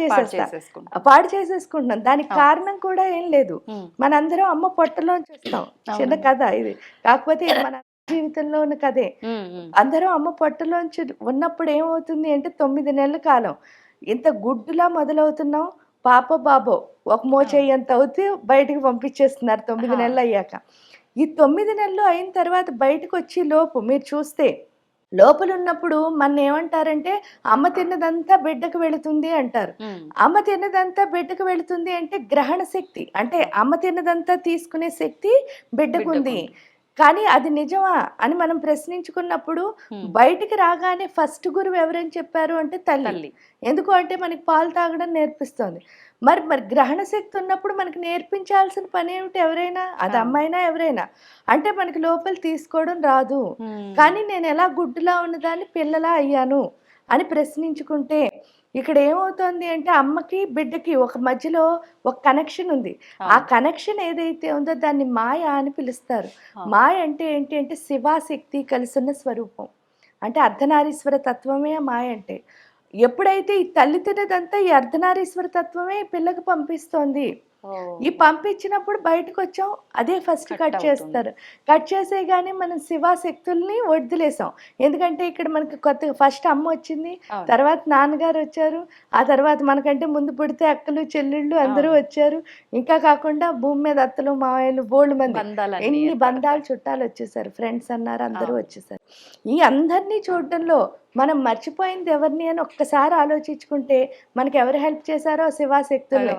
చేసేసుకుంటున్నాను. దానికి కారణం కూడా ఏం లేదు, మనందరం అమ్మ పొట్టలోంచి వస్తాం. చిన్న కథ ఇది, కాకపోతే మన జీవితంలో ఉన్న కథే. అందరం అమ్మ పొట్టలోంచి ఉన్నప్పుడు ఏమవుతుంది అంటే 9 నెలల కాలం ఇంత గుడ్డులా మొదలవుతున్నాం. పాప బాబో ఒక మోచేయంత అవుతే బయటకు పంపించేస్తున్నారు 9 నెలలు అయ్యాక. ఈ 9 నెలలు అయిన తర్వాత బయటకు వచ్చి లోపు మీరు చూస్తే లోపల ఉన్నప్పుడు మన ఏమంటారంటే అమ్మ తిన్నదంతా బిడ్డకు వెళుతుంది అంటారు. అమ్మ తిన్నదంతా బిడ్డకు వెళుతుంది అంటే గ్రహణ శక్తి, అంటే అమ్మ తిన్నదంతా తీసుకునే శక్తి బిడ్డకుంది. కానీ అది నిజమా అని మనం ప్రశ్నించుకున్నప్పుడు బయటికి రాగానే ఫస్ట్ గురువు ఎవరని చెప్పారు అంటే తల్లి. ఎందుకు అంటే మనకి పాలు తాగడం నేర్పిస్తుంది. మరి మరి గ్రహణ శక్తి ఉన్నప్పుడు మనకి నేర్పించాల్సిన పని ఏమిటి? ఎవరైనా, అది అమ్మాయినా ఎవరైనా, అంటే మనకి లోపల తీసుకోవడం రాదు. కానీ నేను ఎలా గుడ్డులా ఉన్నదాన్ని పిల్లలా అయ్యాను అని ప్రశ్నించుకుంటే ఇక్కడ ఏమవుతుంది అంటే అమ్మకి బిడ్డకి ఒక మధ్యలో ఒక కనెక్షన్ ఉంది. ఆ కనెక్షన్ ఏదైతే ఉందో దాన్ని మాయ అని పిలుస్తారు. మాయ అంటే ఏంటి అంటే శివాశక్తి కలిసున్న స్వరూపం, అంటే అర్ధనారీశ్వర తత్వమే మాయ అంటే. ఎప్పుడైతే ఈ తల్లి తినదంతా ఈ అర్ధనారీశ్వర తత్వమే పిల్లకి పంపిస్తోంది. ఈ పంపించినప్పుడు బయటకు వచ్చాం, అదే ఫస్ట్ కట్ చేస్తారు. కట్ చేసేగానే మనం శివాశక్తుల్ని వదిలేసాం. ఎందుకంటే ఇక్కడ మనకి కొత్తగా ఫస్ట్ అమ్మ వచ్చింది, తర్వాత నాన్నగారు వచ్చారు, ఆ తర్వాత మనకంటే ముందు పుడితే అక్కలు చెల్లెళ్ళు అందరూ వచ్చారు. ఇంకా కాకుండా భూమి మీద అత్తలు మావయ్యలు బోల్డ్ మంది, ఎన్ని బంధాలు చుట్టాలు వచ్చేసారు, ఫ్రెండ్స్ అన్నారు, అందరూ వచ్చేసారు. ఈ అందరినీ చూడడంలో మనం మర్చిపోయింది ఎవరిని అని ఒక్కసారి ఆలోచించుకుంటే మనకి ఎవరు హెల్ప్ చేశారో శివాశక్తులు,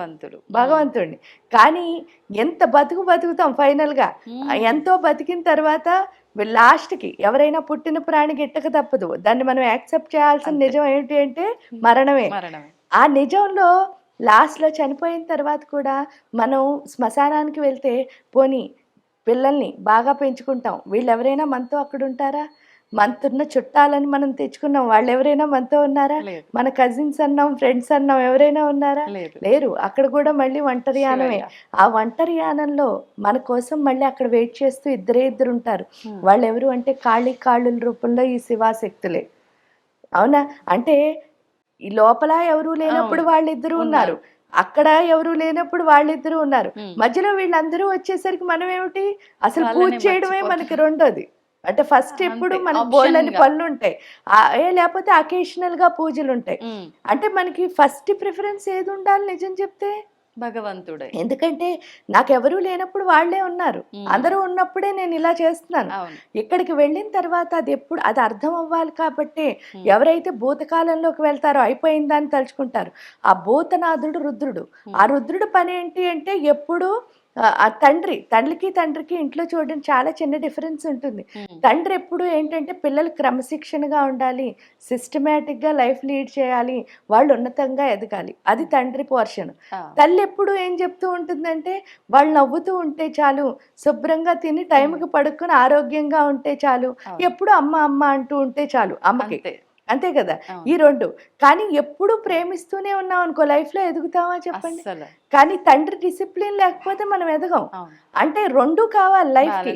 భగవంతుడిని. కానీ ఎంత బతుకుతాం ఫైనల్గా, ఎంతో బతికిన తర్వాత లాస్ట్కి ఎవరైనా పుట్టిన ప్రాణి గిట్టక తప్పదు, దాన్ని మనం యాక్సెప్ట్ చేయాల్సిన నిజం ఏంటి అంటే మరణమే. ఆ నిజంలో లాస్ట్లో చనిపోయిన తర్వాత కూడా మనం శ్మశానానికి వెళ్తే పోనీ పిల్లల్ని బాగా పెంచుకుంటాం, వీళ్ళు ఎవరైనా మనతో అక్కడ ఉంటారా? మనతున్న చుట్టాలని మనం తెచ్చుకున్నాం, వాళ్ళు ఎవరైనా మనతో ఉన్నారా? మన కజిన్స్ అన్నాం, ఫ్రెండ్స్ అన్నాం, ఎవరైనా ఉన్నారా? లేరు. అక్కడ కూడా మళ్ళీ ఒంటరి యానమే. ఆ ఒంటరి యానంలో మన కోసం మళ్ళీ అక్కడ వెయిట్ చేస్తూ ఇద్దరు ఉంటారు. వాళ్ళు ఎవరు అంటే కాళ్ళ రూపంలో ఈ శివాశక్తులే. అవునా? అంటే ఈ లోపల ఎవరు లేనప్పుడు వాళ్ళిద్దరూ ఉన్నారు, అక్కడ ఎవరు లేనప్పుడు వాళ్ళిద్దరూ ఉన్నారు, మధ్యలో వీళ్ళందరూ వచ్చేసరికి మనం ఏమిటి అసలు పూజ చేయడమే మనకి రెండోది. అంటే ఫస్ట్ ఎప్పుడు మనకు బోల్డని పనులు ఉంటాయి, లేకపోతే అకేషనల్ గా పూజలు ఉంటాయి. అంటే మనకి ఫస్ట్ ప్రిఫరెన్స్ ఏది ఉండాలి నిజం చెప్తే?
భగవంతుడే.
ఎందుకంటే నాకెవరూ లేనప్పుడు వాళ్ళే ఉన్నారు, అందరూ ఉన్నప్పుడే నేను ఇలా చేస్తున్నాను. ఇక్కడికి వెళ్ళిన తర్వాత అది ఎప్పుడు అది అర్థం అవ్వాలి. కాబట్టి ఎవరైతే భూతకాలంలోకి వెళ్తారో అయిపోయిందని తలుచుకుంటారు. ఆ భూతనాథుడు రుద్రుడు, ఆ రుద్రుడు పని ఏంటి అంటే ఎప్పుడు ఆ తండ్రికి ఇంట్లో చూడండి చాలా చిన్న డిఫరెన్స్ ఉంటుంది. తండ్రి ఎప్పుడు ఏంటంటే పిల్లలు క్రమశిక్షణగా ఉండాలి, సిస్టమేటిక్గా లైఫ్ లీడ్ చేయాలి, వాళ్ళు ఉన్నతంగా ఎదగాలి, అది తండ్రి పోర్షన్. తల్లి ఎప్పుడు ఏం చెప్తూ ఉంటుందంటే వాళ్ళు నవ్వుతూ ఉంటే చాలు, శుభ్రంగా తిని టైంకి పడుకుని ఆరోగ్యంగా ఉంటే చాలు, ఎప్పుడు అమ్మ అమ్మ అంటూ ఉంటే చాలు అమ్మకి. అంతే కదా ఈ రెండు. కానీ ఎప్పుడు ప్రేమిస్తూనే ఉన్నాం అనుకో లైఫ్లో ఎదుగుతామా చెప్పండి? కానీ తండ్రి డిసిప్లిన్ లేకపోతే మనం ఎదగం. అంటే రెండు కావాలి, లైఫ్కి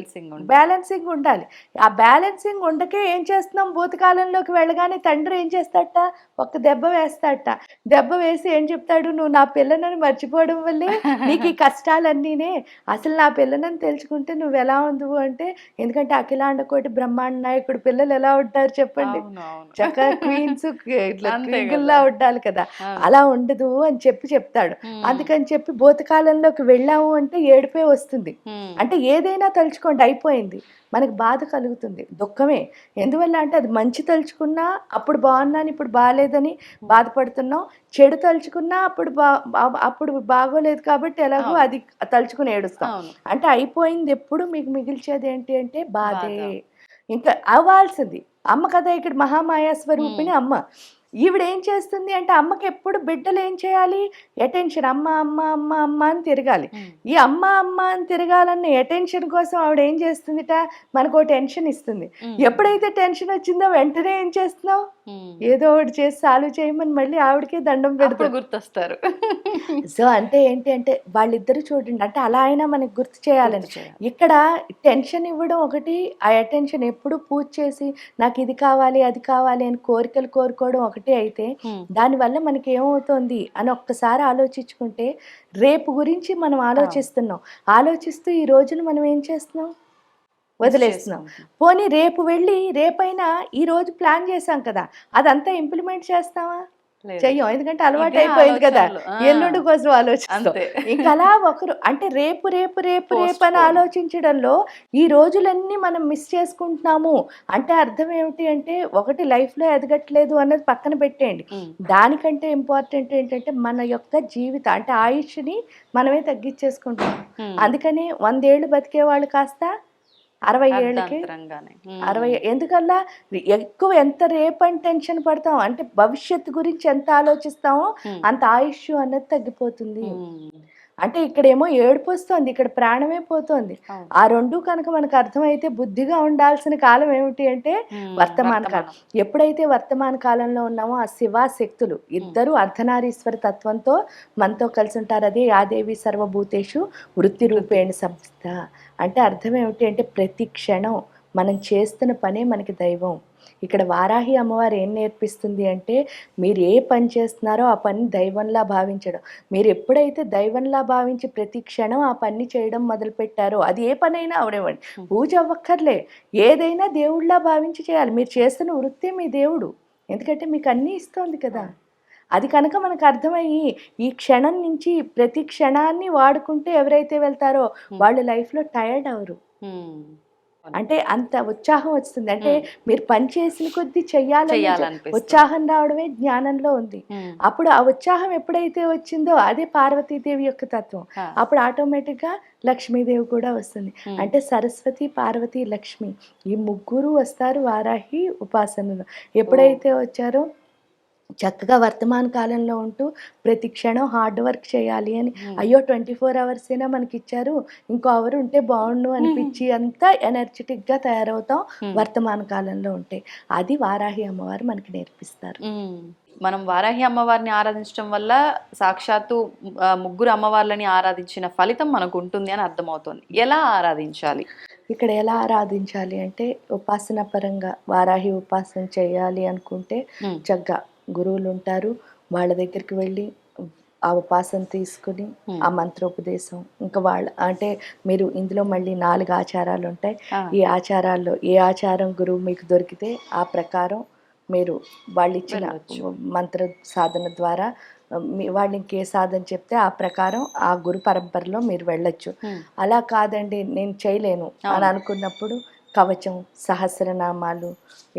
బ్యాలెన్సింగ్ ఉండాలి. ఆ బ్యాలెన్సింగ్ ఉండకే ఏం చేస్తున్నాం, భూతకాలంలోకి వెళ్ళగానే తండ్రి ఏం చేస్తాడట, ఒక దెబ్బ వేస్తాడట. దెబ్బ వేసి ఏం చెప్తాడు, నువ్వు నా పిల్లనని మర్చిపోవడం వల్లే నీకు ఈ కష్టాలన్నీనే, అసలు నా పిల్లనని తెలుసుకుంటే నువ్వు ఎలా ఉందువు అంటే, ఎందుకంటే అఖిలాండ కోటి బ్రహ్మాండ నాయకుడు పిల్లలు ఎలా ఉంటారు చెప్పండి, చక్కగా క్వీన్స్ ఇట్లా క్వీన్లా ఉండాలి కదా, అలా ఉండదు అని చెప్తాడు. అందుకని చెప్పి భూతకాలంలోకి వెళ్ళాము అంటే ఏడుపే వస్తుంది. అంటే ఏదైనా తలుచుకోండి అయిపోయింది, మనకు బాధ కలుగుతుంది, దుఃఖమే. ఎందువల్ల అంటే అది మంచి తలుచుకున్నా అప్పుడు బాగున్నాను ఇప్పుడు బాగాలేదని బాధపడుతున్నాం, చెడు తలుచుకున్నా అప్పుడు బాగోలేదు కాబట్టి ఎలాగో అది తలుచుకుని ఏడుస్తాం. అంటే అయిపోయింది ఎప్పుడు మీకు మిగిల్చేది ఏంటి అంటే బాధే. ఇంకా అవ్వాల్సింది అమ్మ కదా, ఇక్కడ మహామాయా స్వరూపిణి అమ్మ. ఈవిడ ఏం చేస్తుంది అంటే అమ్మకి ఎప్పుడు బిడ్డలు ఏం చేయాలి, అటెన్షన్, అమ్మ అమ్మ అమ్మ అమ్మ అని తిరగాలి. ఈ అమ్మ అమ్మ అని తిరగాలన్న అటెన్షన్ కోసం ఆవిడ ఏం చేస్తుందిట, మనకు టెన్షన్ ఇస్తుంది. ఎప్పుడైతే టెన్షన్ వచ్చిందో వెంటనే ఏం చేస్తున్నావు, ఏదో ఒకటి చేసి సాల్వ్ చేయమని మళ్ళీ ఆవిడకే దండం పెడుతూ
గుర్తొస్తారు.
సో అంటే ఏంటి అంటే వాళ్ళిద్దరు చూడండి, అంటే అలా అయినా మనకి గుర్తు చేయాలని. ఇక్కడ టెన్షన్ ఇవ్వడం ఒకటి, ఆ అటెన్షన్ ఎప్పుడు పూజ చేసి నాకు ఇది కావాలి అది కావాలి అని కోరికలు కోరుకోవడం ఒకటి అయితే, దానివల్ల మనకి ఏమవుతుంది అని ఒక్కసారి ఆలోచించుకుంటే రేపు గురించి మనం ఆలోచిస్తూ ఈ రోజును మనం ఏం చేస్తున్నాం, వదిలేస్తున్నాం. పోనీ రేపు వెళ్ళి రేపైనా ఈ రోజు ప్లాన్ చేసాం కదా, అదంతా ఇంప్లిమెంట్ చేస్తావా?
లేదు.
చెయ్యం, ఎందుకంటే అలవాటు
ఇదే
అయిపోయింది కదా,
ఆలోచనలు.
ఎల్లుండి కోసం ఆలోచిస్తాం.
అంతే.
ఇంకా అలా ఒకరు అంటే రేపు రేపు రేపు రేపు అని
Postpone.
ఆలోచించడంలో ఈ రోజులన్నీ మనం మిస్ చేసుకుంటున్నాము. అంటే అర్థం ఏమిటి అంటే, ఒకటి లైఫ్లో ఎదగట్లేదు అన్నది పక్కన పెట్టేయండి,
ఉమ్.
దానికంటే ఇంపార్టెంట్ ఏంటంటే మన యొక్క జీవితం అంటే ఆయుష్ని మనమే తగ్గించేసుకుంటున్నాం.
ఉమ్.
అందుకని 100 ఏళ్ళు బతికేవాళ్ళు కాస్త 60 ఏళ్ళకి
అర్ధాంతరంగానే.
60 ఎందుకల్లా ఎక్కువ ఎంత రేపని టెన్షన్ పడతాం అంటే భవిష్యత్తు గురించి ఎంత ఆలోచిస్తామో అంత ఆయుష్ అన్నది తగ్గిపోతుంది. అంటే ఇక్కడేమో ఏడుపు వస్తుంది, ఇక్కడ ప్రాణమే పోతుంది.
అవును.
ఆ రెండు కనుక మనకు అర్థమైతే బుద్ధిగా ఉండాల్సిన కాలం ఏమిటి అంటే వర్తమాన కాలం. ఎప్పుడైతే వర్తమాన కాలంలో ఉన్నామో ఆ శివ శక్తులు ఇద్దరు అర్ధనారీశ్వర తత్వంతో మనతో కలిసి ఉంటారు. అదే యాదేవి సర్వభూతేషు వృత్తి రూపేణ సంస్థ. అంటే అర్థం ఏమిటి అంటే ప్రతి క్షణం మనం చేస్తున్న పనే మనకి దైవం. ఇక్కడ వారాహి అమ్మవారు ఏం నేర్పిస్తుంది అంటే, మీరు ఏ పని చేస్తున్నారో ఆ పని దైవంలా భావించడం. మీరు ఎప్పుడైతే దైవంలా భావించి ప్రతి క్షణం ఆ పని చేయడం మొదలుపెట్టారో, అది ఏ పనైనా అవనివ్వండి, పూజ అవ్వక్కర్లే, ఏదైనా దేవుళ్ళలా భావించి చేయాలి. మీరు చేస్తున్న వృత్తే మీ దేవుడు, ఎందుకంటే మీకు అన్నీ ఇస్తోంది కదా. అది కనుక మనకు అర్థమయ్యి ఈ క్షణం నుంచి ప్రతి క్షణాన్ని వాడుకుంటూ ఎవరైతే వెళ్తారో వాళ్ళు లైఫ్లో టైర్డ్ అవరు. అంటే అంత ఉత్సాహం వస్తుంది. అంటే మీరు పని చేసిన కొద్దీ చెయ్యాలని ఉత్సాహం రావడమే జ్ఞానంలో ఉంది. అప్పుడు ఆ ఉత్సాహం ఎప్పుడైతే వచ్చిందో అదే పార్వతీదేవి యొక్క తత్వం. అప్పుడు ఆటోమేటిక్గా లక్ష్మీదేవి కూడా వస్తుంది. అంటే సరస్వతి, పార్వతి, లక్ష్మి ఈ ముగ్గురు వస్తారు వారాహి ఉపాసనలో. ఎప్పుడైతే వచ్చారో చక్కగా వర్తమాన కాలంలో ఉంటూ ప్రతి క్షణం హార్డ్ వర్క్ చేయాలి అని, అయ్యో 24 hours అయినా మనకి ఇచ్చారు, ఇంకో అవర్ ఉంటే బాగుండు అనిపించి అంతా ఎనర్జెటిక్గా తయారవుతాం వర్తమాన కాలంలో ఉంటే. అది వారాహి అమ్మవారు మనకి నేర్పిస్తారు.
మనం వారాహి అమ్మవారిని ఆరాధించడం వల్ల సాక్షాత్తు ముగ్గురు అమ్మవార్లని ఆరాధించిన ఫలితం మనకు ఉంటుంది అని అర్థమవుతుంది. ఎలా ఆరాధించాలి?
ఇక్కడ ఎలా ఆరాధించాలి అంటే, ఉపాసన పరంగా వారాహి ఉపాసన చేయాలి అనుకుంటే చక్కగా గురువులు ఉంటారు, వాళ్ళ దగ్గరికి వెళ్ళి ఆ ఉపాసన తీసుకుని ఆ మంత్రోపదేశం, ఇంకా వాళ్ళ అంటే మీరు ఇందులో మళ్ళీ 4 ఆచారాలు ఉంటాయి. ఈ ఆచారాల్లో ఏ ఆచారం గురువు మీకు దొరికితే ఆ ప్రకారం మీరు వాళ్ళు ఇచ్చిన మంత్ర సాధన ద్వారా వాళ్ళు ఇంకే సాధన చెప్తే ఆ ప్రకారం ఆ గురు పరంపరలో మీరు వెళ్ళొచ్చు. అలా కాదండి నేను చేయలేను అని అనుకున్నప్పుడు కవచం, సహస్రనామాలు,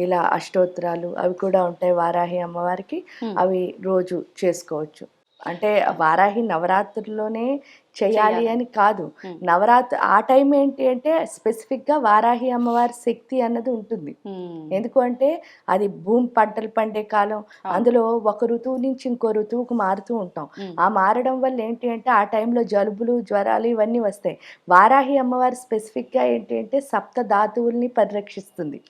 ఇలా అష్టోత్తరాలు అవి కూడా ఉంటాయి వారాహి అమ్మవారికి, అవి రోజు చేసుకోవచ్చు. అంటే వారాహి నవరాత్రుల్లోనే చేయాలి అని కాదు, నవరాత్రి ఆ టైం ఏంటి అంటే స్పెసిఫిక్గా వారాహి అమ్మవారి శక్తి అన్నది ఉంటుంది. ఎందుకు అంటే అది భూమి పంటలు పండే కాలం, అందులో ఒక ఋతువు నుంచి ఇంకో ఋతువుకు మారుతూ ఉంటాం. ఆ మారడం వల్ల ఏంటి అంటే ఆ టైంలో జలుబులు, జ్వరాలు ఇవన్నీ వస్తాయి. వారాహి అమ్మవారు స్పెసిఫిక్గా ఏంటి అంటే సప్త ధాతువుల్ని పరిరక్షిస్తుంది.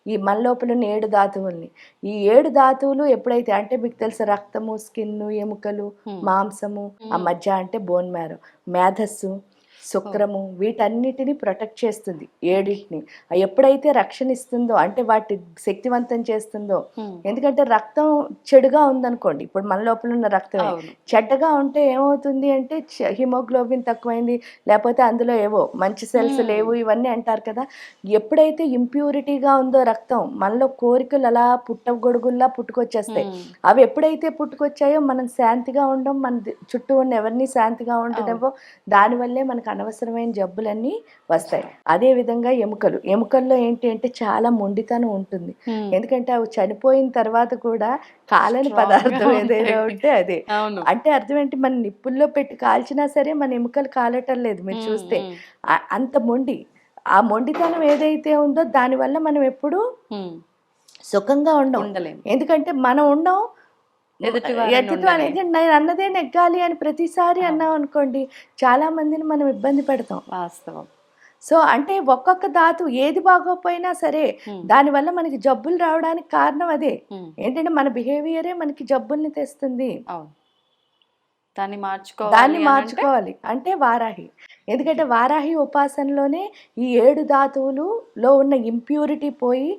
ఈ మన లోపల ఉన్న 7 ధాతువుల్ని, ఈ 7 ధాతువులు ఎప్పుడైతే అంటే మీకు తెలుసు రక్తము, స్కిన్ను, ఎముకలు, మాంసము, ఆ మధ్య అంటే బోన్ మ్యారో, మేధస్సు, శుక్రము, వీటన్నిటిని ప్రొటెక్ట్ చేస్తుంది. 7టిని ఎప్పుడైతే రక్షణ ఇస్తుందో అంటే వాటి శక్తివంతం చేస్తుందో, ఎందుకంటే రక్తం చెడుగా ఉందనుకోండి, ఇప్పుడు మన లోపల ఉన్న రక్తమే చెడ్డగా ఉంటే ఏమవుతుంది అంటే హిమోగ్లోబిన్ తక్కువైంది, లేకపోతే అందులో ఏవో మంచి సెల్స్ లేవు ఇవన్నీ అంటారు కదా. ఎప్పుడైతే ఇంప్యూరిటీగా ఉందో రక్తం, మనలో కోరికలు అలా పుట్టగొడుగుల్లా పుట్టుకొచ్చేస్తాయి. అవి ఎప్పుడైతే పుట్టుకొచ్చాయో మనం శాంతిగా ఉండం, మన చుట్టూ ఉన్న ఎవరిని శాంతిగా ఉండలేవో, దానివల్లే మనకు అనవసరమైన జబ్బులన్నీ వస్తాయి. అదే విధంగా ఎముకల్లో ఏంటి అంటే చాలా మొండితనం ఉంటుంది. ఎందుకంటే అవి చనిపోయిన తర్వాత కూడా కాలని పదార్థం ఏదైనా ఉంటే అదే. అంటే అర్థం ఏంటి, మన నిప్పుల్లో పెట్టి కాల్చినా సరే మన ఎముకలు కాలటం లేదు మీరు చూస్తే. అంత మొండి, ఆ మొండితనం ఏదైతే ఉందో దానివల్ల మనం ఎప్పుడు సుఖంగా ఉండలేము. ఎందుకంటే మనం ఉండం నేను అన్నదే నెగ్గాలి అని ప్రతిసారి అన్నాం అనుకోండి, చాలా మందిని మనం ఇబ్బంది పెడతాం.
వాస్తవం.
సో అంటే ఒక్కొక్క ధాతు ఏది బాగోపోయినా సరే దానివల్ల మనకి జబ్బులు రావడానికి కారణం అదే. ఏంటంటే మన బిహేవియరే మనకి జబ్బుల్ని తెస్తుంది.
దాన్ని
మార్చుకోవాలి అంటే వారాహి. ఎందుకంటే వారాహి ఉపాసనలోనే ఈ 7 ధాతువులులో ఉన్న ఇంప్యూరిటీ పోయి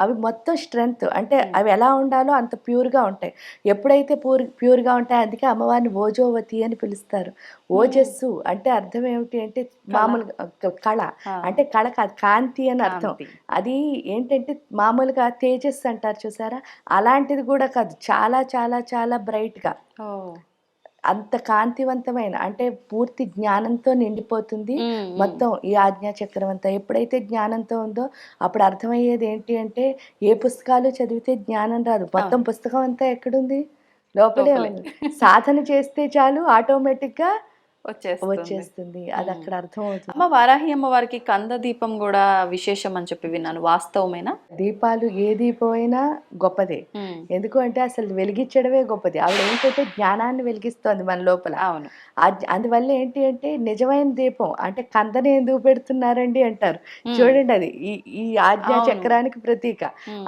అవి మొత్తం స్ట్రెంగ్త్, అంటే అవి ఎలా ఉండాలో అంత ప్యూర్గా ఉంటాయి. ఎప్పుడైతే ప్యూర్గా ఉంటాయి, అందుకే అమ్మవారిని ఓజోవతి అని పిలుస్తారు. ఓజస్సు అంటే అర్థం ఏమిటి అంటే మామూలుగా కళ, అంటే కళ కాదు, కాంతి అని అర్థం. అది ఏంటంటే మామూలుగా తేజస్సు అంటారు చూసారా, అలాంటిది కూడా కాదు, చాలా చాలా చాలా బ్రైట్గా, అంత కాంతివంతమైన, అంటే పూర్తి జ్ఞానంతో నిండిపోతుంది మొత్తం ఈ ఆజ్ఞా చక్రం అంతా. ఎప్పుడైతే జ్ఞానంతో ఉందో అప్పుడు అర్థమయ్యేది ఏంటి అంటే ఏ పుస్తకాలు చదివితే జ్ఞానం రాదు, మొత్తం పుస్తకం అంతా ఎక్కడుంది, లోపలే ఉంది. సాధన చేస్తే చాలు ఆటోమేటిక్గా వచ్చేస్తుంది, అది అక్కడ అర్థం అవుతుంది.
అమ్మ వారాహి అమ్మవారికి కంద దీపం కూడా విశేషం అని చెప్పి విన్నాను, వాస్తవమేనా?
దీపాలు ఏ దీపం అయినా గొప్పదే, ఎందుకు అంటే అసలు వెలిగించడమే గొప్పది. ఆవిడ ఏంటంటే జ్ఞానాన్ని వెలిగిస్తోంది మన లోపల.
అవును.
అందువల్ల ఏంటి అంటే నిజమైన దీపం అంటే కందని ఎందుకు పెడుతున్నారండి అంటారు చూడండి, అది ఈ ఆజ్ఞా చక్రానికి ప్రతీక.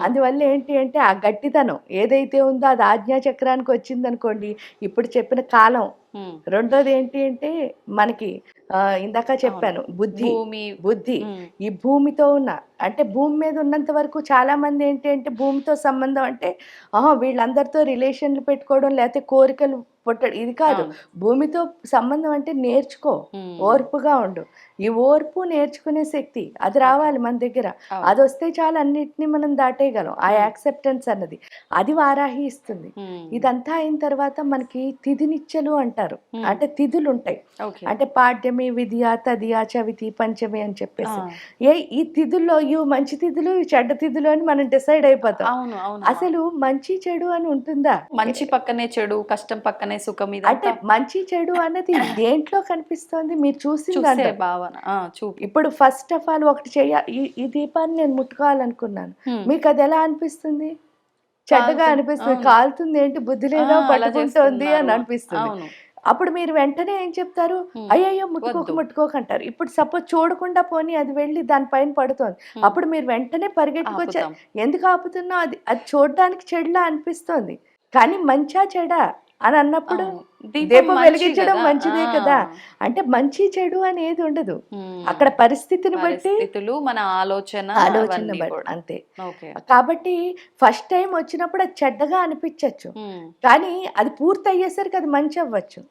అందువల్ల ఏంటి అంటే ఆ గట్టితనం ఏదైతే ఉందో అది ఆజ్ఞా చక్రానికి వచ్చింది అనుకోండి, ఇప్పుడు చెప్పిన కాలం. రెండోది ఏంటి అంటే మనకి ఇందాక చెప్పాను బుద్ధి ఈ భూమితో ఉన్న, అంటే భూమి మీద ఉన్నంత వరకు చాలా మంది ఏంటి అంటే భూమితో సంబంధం అంటే వీళ్ళందరితో రిలేషన్లు పెట్టుకోవడం, లేకపోతే కోరికలు పుట్టడం, ఇది కాదు. భూమితో సంబంధం అంటే నేర్చుకో, ఓర్పుగా ఉండు. ఈ ఓర్పు నేర్చుకునే శక్తి అది రావాలి మన దగ్గర. అది వస్తే చాలు అన్నిటినీ మనం దాటేయగలం. ఆ యాక్సెప్టెన్స్ అన్నది అది వారాహి ఇస్తుంది. ఇదంతా అయిన తర్వాత మనకి తిథినిచ్చలు అంటారు, అంటే తిథులు ఉంటాయి. అంటే పాడ్యమి, విద్య, తదియ, చవితి, పంచమి అని చెప్పేసి ఈ తిథుల్లో ఇవి మంచి తిథులు, ఇవి చెడ్డ తిథులు అని మనం డిసైడ్ అయిపోతాం. అసలు మంచి చెడు అని ఉంటుందా?
మంచి పక్కనే చెడు, కష్టం పక్కనే సుఖం.
అంటే మంచి చెడు అన్నది దేంట్లో కనిపిస్తోంది మీరు చూసిందంటే
భావన.
ఇప్పుడు ఫస్ట్ ఆఫ్ ఆల్ ఒకటి ఈ దీపాన్ని నేను ముట్టుకోవాలనుకున్నాను, మీకు అది ఎలా అనిపిస్తుంది? చెడ్డగా అనిపిస్తుంది, కాలుతుంది, ఏంటి బుద్ధి లేదా, పట్టుకుంటోంది అని అనిపిస్తుంది. అప్పుడు మీరు వెంటనే ఏం చెప్తారు, అయ్యయ్యో ముట్టుకోకంటారు. ఇప్పుడు సపోజ్ చూడకుండా పోనీ అది వెళ్ళి దానిపైన పడుతోంది, అప్పుడు మీరు వెంటనే పరిగెట్టుకొచ్చారు. ఎందుకు ఆపుతున్నా? అది చూడడానికి చెడులా అనిపిస్తోంది, కానీ మంచా చెడా అని అన్నప్పుడు దీపం వెలిగించడం మంచిదే కదా. అంటే మంచి చెడు అనేది ఉండదు, అక్కడ పరిస్థితిని బట్టి
మన ఆలోచన
బట్టి అంతే. కాబట్టి ఫస్ట్ టైం వచ్చినప్పుడు అది చెడ్డగా అనిపించవచ్చు, కానీ అది పూర్తి అయ్యేసరికి అది మంచి అవ్వచ్చు.